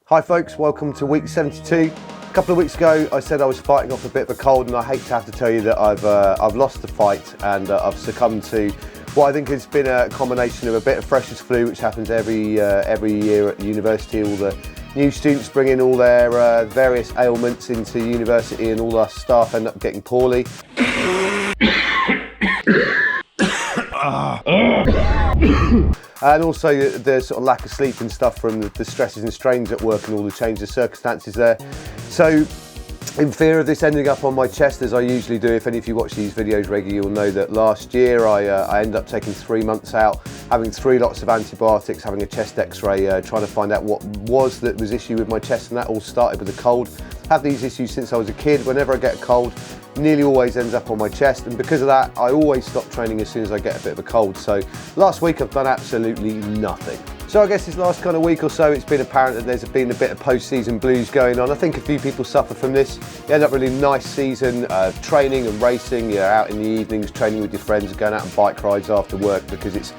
Hi folks, welcome to week 72. A couple of weeks ago I said I was fighting off a bit of a cold, and I hate to have to tell you that I've lost the fight and I've succumbed to what I think has been a combination of a bit of freshers flu, which happens every year at university. All the new students bring in all their various ailments into university, and all our staff end up getting poorly. And also the sort of lack of sleep and stuff from the stresses and strains at work and all the changes of circumstances there. So in fear of this ending up on my chest, as I usually do, if any of you watch these videos regularly, you'll know that last year I ended up taking 3 months out, having 3 lots of antibiotics, having a chest x-ray, trying to find out what was issue with my chest, and that all started with a cold. I've had these issues since I was a kid. Whenever I get a cold, nearly always ends up on my chest, and because of that I always stop training as soon as I get a bit of a cold. So last week I've done absolutely nothing. So I guess this last kind of week or so it's been apparent that there's been a bit of post-season blues going on. I think a few people suffer from this. You end up really nice season, training and racing, you're out in the evenings training with your friends, going out on bike rides after work because it's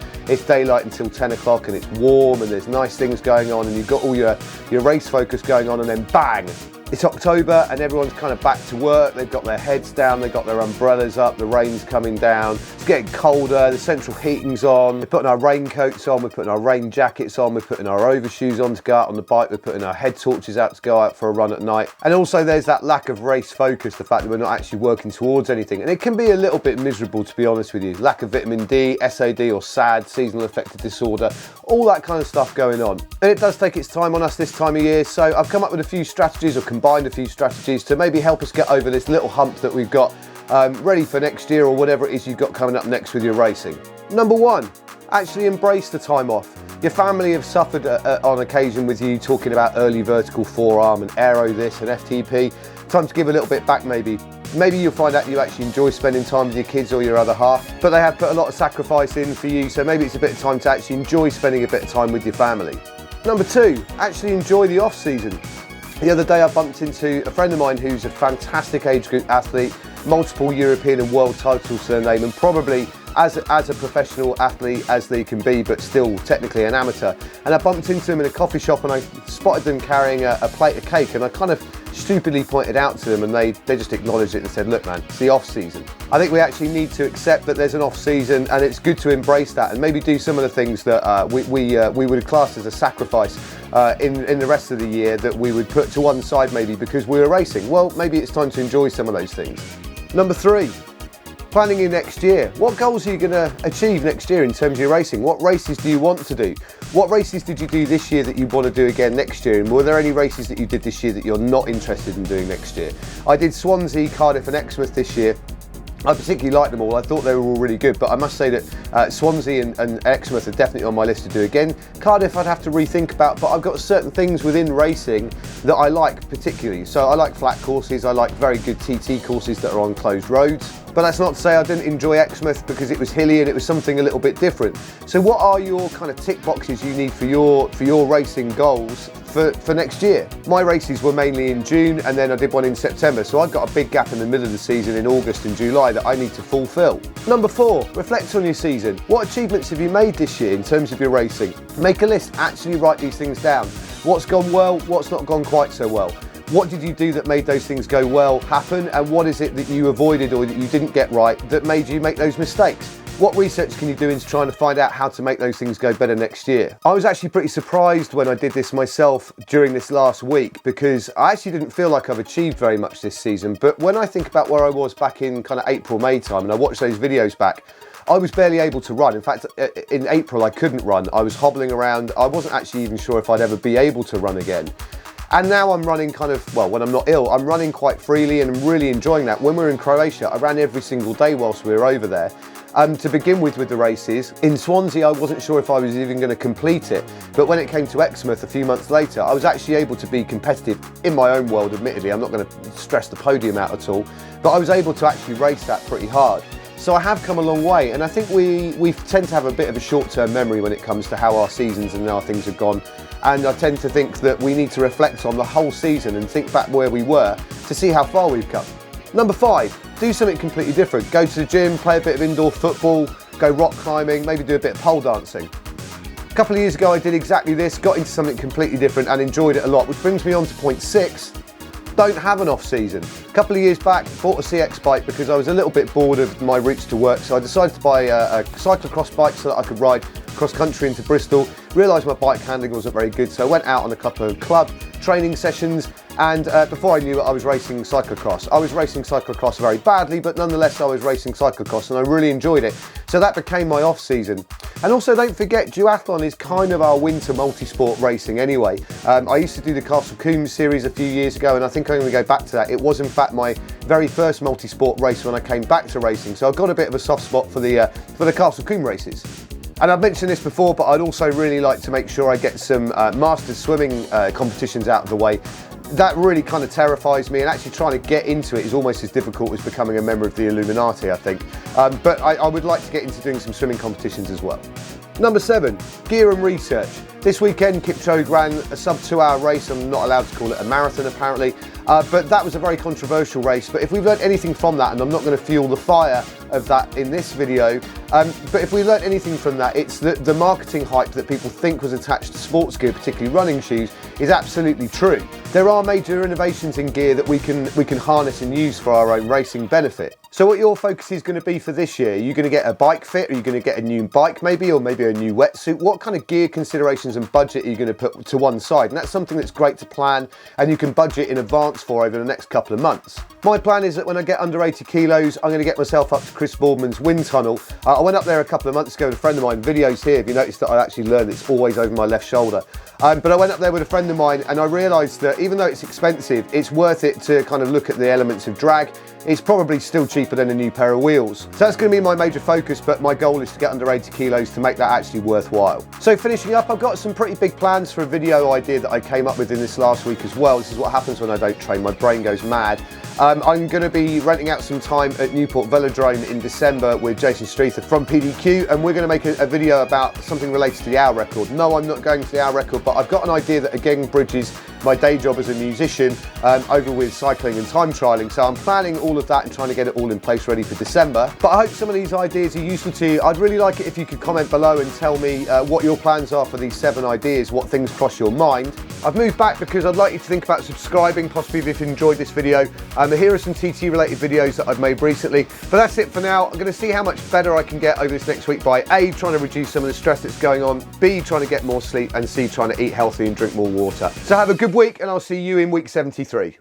daylight until 10 o'clock and it's warm and there's nice things going on, and you've got all your race focus going on, and then bang! It's October and everyone's kind of back to work. They've got their heads down, they've got their umbrellas up, the rain's coming down, it's getting colder, the central heating's on, we're putting our raincoats on, we're putting our rain jackets on, we're putting our overshoes on to go out on the bike, we're putting our head torches out to go out for a run at night. And also there's that lack of race focus, the fact that we're not actually working towards anything. And it can be a little bit miserable, to be honest with you. Lack of vitamin D, SAD or SAD, seasonal affective disorder, all that kind of stuff going on. And it does take its time on us this time of year, so I've come up with a few strategies, or combined a few strategies to maybe help us get over this little hump that we've got ready for next year, or whatever it is you've got coming up next with your racing. Number 1, actually embrace the time off. Your family have suffered on occasion with you talking about early vertical forearm and aero this and FTP. Time to give a little bit back maybe. Maybe you'll find out you actually enjoy spending time with your kids or your other half, but they have put a lot of sacrifice in for you, so maybe it's a bit of time to actually enjoy spending a bit of time with your family. Number 2, actually enjoy the off season. The other day I bumped into a friend of mine who's a fantastic age group athlete, multiple European and world titles to their name, and probably as a professional athlete as they can be, but still technically an amateur. And I bumped into them in a coffee shop and I spotted them carrying a plate of cake, and I kind of stupidly pointed out to them, and they just acknowledged it and said, look man, it's the off season. I think we actually need to accept that there's an off season, and it's good to embrace that and maybe do some of the things that we would class as a sacrifice in the rest of the year that we would put to one side maybe because we were racing. Well, maybe it's time to enjoy some of those things. Number 3, planning your next year. What goals are you going to achieve next year in terms of your racing? What races do you want to do? What races did you do this year that you want to do again next year? And were there any races that you did this year that you're not interested in doing next year? I did Swansea, Cardiff and Exmouth this year. I particularly liked them all. I thought they were all really good, but I must say that Swansea and Exmouth are definitely on my list to do again. Cardiff I'd have to rethink about, but I've got certain things within racing that I like particularly. So I like flat courses, I like very good TT courses that are on closed roads. But that's not to say I didn't enjoy Exmouth because it was hilly and it was something a little bit different. So what are your kind of tick boxes you need for your racing goals for next year? My races were mainly in June, and then I did one in September, so I've got a big gap in the middle of the season in August and July that I need to fulfill. Number 4, reflect on your season. What achievements have you made this year in terms of your racing? Make a list, actually write these things down. What's gone well, what's not gone quite so well? What did you do that made those things go well happen, and what is it that you avoided or that you didn't get right that made you make those mistakes? What research can you do into trying to find out how to make those things go better next year? I was actually pretty surprised when I did this myself during this last week, because I actually didn't feel like I've achieved very much this season. But when I think about where I was back in kind of April, May time, and I watched those videos back, I was barely able to run. In fact, in April I couldn't run. I was hobbling around. I wasn't actually even sure if I'd ever be able to run again. And now I'm running kind of, well, when I'm not ill, I'm running quite freely and I'm really enjoying that. When we were in Croatia, I ran every single day whilst we were over there. To begin with the races. In Swansea, I wasn't sure if I was even going to complete it. But when it came to Exmouth a few months later, I was actually able to be competitive in my own world, admittedly. I'm not going to stress the podium out at all. But I was able to actually race that pretty hard. So I have come a long way, and I think we tend to have a bit of a short-term memory when it comes to how our seasons and how things have gone. And I tend to think that we need to reflect on the whole season and think back where we were to see how far we've come. Number 5, do something completely different. Go to the gym, play a bit of indoor football, go rock climbing, maybe do a bit of pole dancing. couple of years ago I did exactly this, got into something completely different and enjoyed it a lot, which brings me on to point 6. Don't have an off-season. A couple of years back, bought a CX bike because I was a little bit bored of my routes to work, so I decided to buy a cyclocross bike so that I could ride cross-country into Bristol. Realised my bike handling wasn't very good, so I went out on a couple of club training sessions, and before I knew it, I was racing cyclocross. I was racing cyclocross very badly, but nonetheless I was racing cyclocross and I really enjoyed it. So that became my off-season. And also don't forget, duathlon is kind of our winter multi-sport racing anyway. I used to do the Castle Coombs series a few years ago, and I think I'm going to go back to that. It was in fact my very first multi-sport race when I came back to racing, so I've got a bit of a soft spot for the Castle Coombs races. And I've mentioned this before, but I'd also really like to make sure I get some masters swimming competitions out of the way. That really kind of terrifies me, and actually trying to get into it is almost as difficult as becoming a member of the Illuminati, I think. But I would like to get into doing some swimming competitions as well. Number 7, gear and research. This weekend, Kipchoge ran a sub 2 hour race. I'm not allowed to call it a marathon apparently, but that was a very controversial race. But if we've learned anything from that, and I'm not going to fuel the fire of that in this video, but if we learned anything from that, it's that the marketing hype that people think was attached to sports gear, particularly running shoes, is absolutely true. There are major innovations in gear that we can harness and use for our own racing benefit. So what your focus is going to be for this year? Are you going to get a bike fit? Are you going to get a new bike maybe, or maybe a new wetsuit? What kind of gear considerations and budget are you going to put to one side? And that's something that's great to plan and you can budget in advance for over the next couple of months. My plan is that when I get under 80 kilos, I'm going to get myself up to Chris Boardman's wind tunnel. I went up there a couple of months ago with a friend of mine. Videos here, if you notice that I actually learned it's always over my left shoulder. But I went up there with a friend of mine and I realised that even though it's expensive, it's worth it to kind of look at the elements of drag. It's probably still cheaper than a new pair of wheels. So that's going to be my major focus, but my goal is to get under 80 kilos to make that actually worthwhile. So finishing up, I've got some pretty big plans for a video idea that I came up with in this last week as well. This is what happens when I don't train, my brain goes mad. I'm going to be renting out some time at Newport Velodrome in December with Jason Streether from PDQ, and we're going to make a video about something related to the hour record. No, I'm not going to the hour record, but I've got an idea that again bridges my day job as a musician over with cycling and time trialing. So I'm planning all of that and trying to get it all in place ready for December. But I hope some of these ideas are useful to you. I'd really like it if you could comment below and tell me what your plans are for these 7 ideas, what things cross your mind. I've moved back because I'd like you to think about subscribing, possibly if you enjoyed this video. Here are some TT related videos that I've made recently. But that's it for now. I'm going to see how much better I can get over this next week by A, trying to reduce some of the stress that's going on, B, trying to get more sleep, and C, trying to eat healthy and drink more water. So have a good week, and I'll see you in week 73.